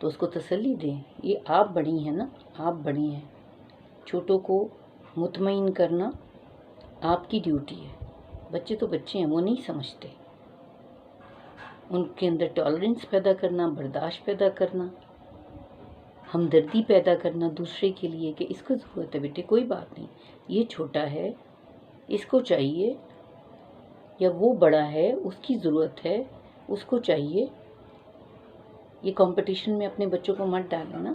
تو اس کو تسلی دیں، یہ آپ بڑی ہیں نا، آپ بڑی ہیں، چھوٹوں کو مطمئن کرنا آپ کی ڈیوٹی ہے۔ بچے تو بچے ہیں، وہ نہیں سمجھتے، ان کے اندر ٹالرنس پیدا کرنا، برداشت پیدا کرنا، ہمدردی پیدا کرنا دوسرے کے لیے کہ اس کو ضرورت ہے بیٹے، کوئی بات نہیں، یہ چھوٹا ہے، اس کو چاہیے، یا وہ بڑا ہے، اس کی ضرورت ہے، اس کو چاہیے۔ یہ کمپٹیشن میں اپنے بچوں کو مت ڈالیں نا،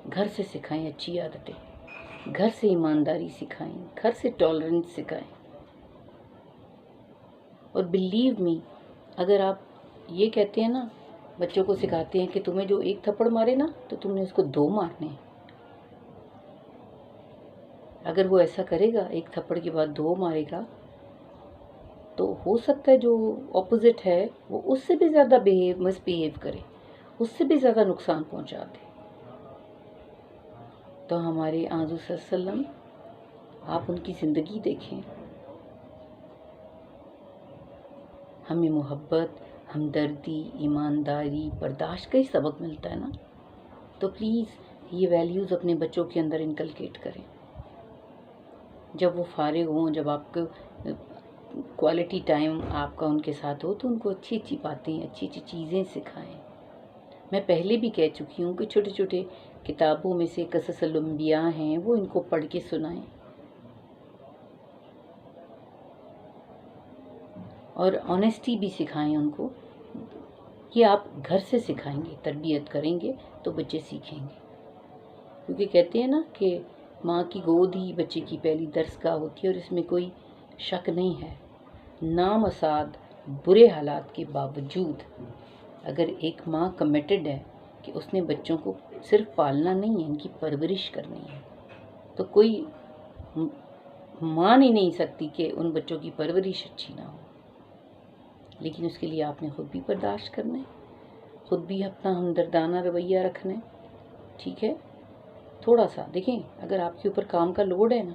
گھر سے سکھائیں اچھی عادتیں، گھر سے ایمانداری سکھائیں، گھر سے ٹالرنس سکھائیں۔ اور بلیو می، اگر آپ یہ کہتے ہیں نا، بچوں کو سکھاتے ہیں کہ تمہیں جو ایک تھپڑ مارے نا تو تم نے اس کو 2 مارنے ہیں، اگر وہ ایسا کرے گا، ایک تھپڑ کے بعد 2 مارے گا، تو ہو سکتا ہے جو اپوزٹ ہے وہ اس سے بھی زیادہ مس بیہیو کرے، اس سے بھی زیادہ نقصان پہنچا دے۔ تو ہمارے آنظر صلی اللہ علیہ وسلم، آپ ان کی زندگی دیکھیں، ہمیں محبت، ہمدردی، ایمانداری، برداشت کا ہی سبق ملتا ہے نا، تو پلیز یہ ویلیوز اپنے بچوں کے اندر انکلکیٹ کریں۔ جب وہ فارغ ہوں، جب آپ کو کوالٹی ٹائم آپ کا ان کے ساتھ ہو، تو ان کو اچھی اچھی باتیں، اچھی اچھی چیزیں سکھائیں۔ میں پہلے بھی کہہ چکی ہوں کہ چھوٹے چھوٹے کتابوں میں سے قصص الانبیاء ہیں، وہ ان کو پڑھ کے سنائیں، اور آنیسٹی بھی سکھائیں ان کو۔ یہ آپ گھر سے سکھائیں گے، تربیت کریں گے تو بچے سیکھیں گے، کیونکہ کہتے ہیں نا کہ ماں کی گود ہی بچے کی پہلی درسگاہ ہوتی ہے، اور اس میں کوئی شک نہیں ہے۔ نامساعد برے حالات کے باوجود اگر ایک ماں کمیٹڈ ہے کہ اس نے بچوں کو صرف پالنا نہیں ہے، ان کی پرورش کرنی ہے، تو کوئی مان ہی نہیں سکتی کہ ان بچوں کی پرورش اچھی نہ ہو۔ لیکن اس کے لیے آپ نے خود بھی برداشت کرنا ہے، خود بھی اپنا ہمدردانہ رویہ رکھنا ہے، ٹھیک ہے؟ تھوڑا سا دیکھیں، اگر آپ کے اوپر کام کا لوڈ ہے نا،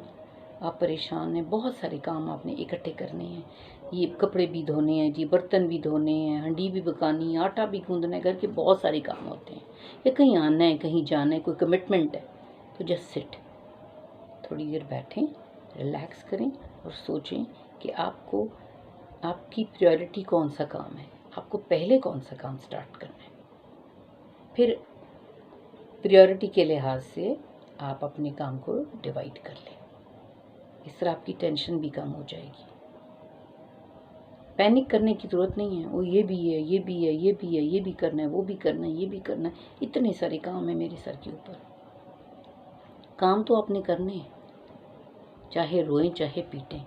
آپ پریشان ہیں، بہت سارے کام آپ نے اکٹھے کرنے ہیں، یہ کپڑے بھی دھونے ہیں جی، برتن بھی دھونے ہیں، ہنڈی بھی پکانی ہے، آٹا بھی گوندنا ہے، گھر کے بہت سارے کام ہوتے ہیں، یا کہیں آنا ہے، کہیں جانا ہے، کوئی کمٹمنٹ ہے، تو جسٹ سٹ، تھوڑی دیر بیٹھیں، ریلیکس کریں اور سوچیں کہ آپ کو، آپ کی پریورٹی کون سا کام ہے، آپ کو پہلے کون سا کام سٹارٹ کرنا ہے، پھر پریورٹی کے لحاظ سے آپ اپنے کام کو ڈیوائیڈ کر لیں، اس طرح آپ کی ٹینشن بھی کم ہو جائے گی۔ پینک کرنے کی ضرورت نہیں ہے، وہ یہ بھی ہے، یہ بھی ہے، یہ بھی ہے، یہ بھی کرنا ہے، وہ بھی کرنا ہے، یہ بھی کرنا ہے، اتنے سارے کام ہیں میرے سر کے اوپر۔ کام تو آپ نے کرنے ہیں، چاہے روئیں چاہے پیٹیں،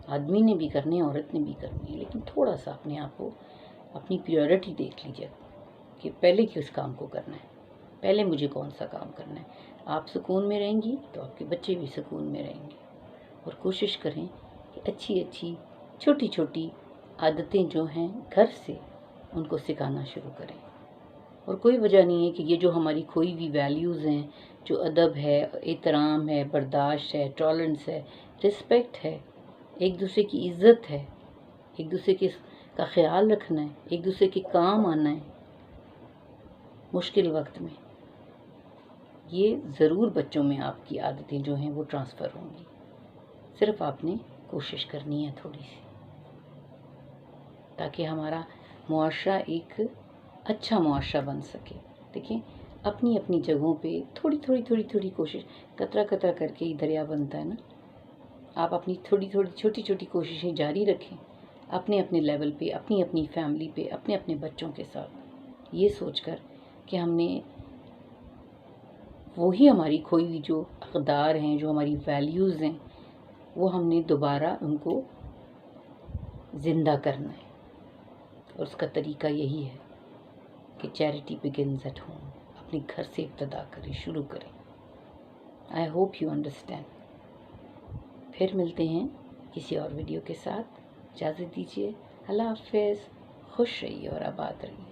آدمی نے بھی کرنے ہیں، عورت نے بھی کرنی ہے، لیکن تھوڑا سا اپنے آپ کو، اپنی پریورٹی دیکھ لیجیے کہ پہلے کس کام کو کرنا ہے، پہلے مجھے کون سا کام کرنا ہے۔ آپ سکون میں رہیں گی تو آپ کے بچے بھی سکون میں رہیں گے، اور کوشش کریں کہ اچھی اچھی چھوٹی چھوٹی عادتیں جو ہیں گھر سے ان کو سکھانا شروع کریں۔ اور کوئی وجہ نہیں ہے کہ یہ جو ہماری کھوئی ہوئی ویلیوز ہیں، جو ادب ہے، احترام ہے، برداشت ہے، ٹالرنس ہے، رسپیکٹ ہے، ایک دوسرے کی عزت ہے، ایک دوسرے کا خیال رکھنا ہے، ایک دوسرے کے کام آنا ہے مشکل وقت میں، یہ ضرور بچوں میں آپ کی عادتیں جو ہیں وہ ٹرانسفر ہوں گی، صرف آپ نے کوشش کرنی ہے تھوڑی سی، تاکہ ہمارا معاشرہ ایک اچھا معاشرہ بن سکے۔ دیکھیں، اپنی اپنی جگہوں پہ تھوڑی تھوڑی تھوڑی تھوڑی کوشش، قطرہ قطرہ کر کے ہی دریا بنتا ہے نا۔ آپ اپنی تھوڑی تھوڑی چھوٹی چھوٹی کوششیں جاری رکھیں، اپنے اپنے لیول پہ، اپنی اپنی فیملی پہ، اپنے اپنے بچوں کے ساتھ، یہ سوچ کر کہ ہم نے وہی ہماری کھوئی ہوئی جو اقدار ہیں، جو ہماری ویلیوز ہیں، وہ ہم نے دوبارہ ان کو زندہ کرنا ہے، اور اس کا طریقہ یہی ہے کہ چیریٹی بگنز ایٹ ہوم، اپنے گھر سے ابتدا کریں، شروع کریں۔ I hope you understand. پھر ملتے ہیں کسی اور ویڈیو کے ساتھ، اجازت دیجیے، اللہ حافظ، خوش رہیے اور آباد رہیے۔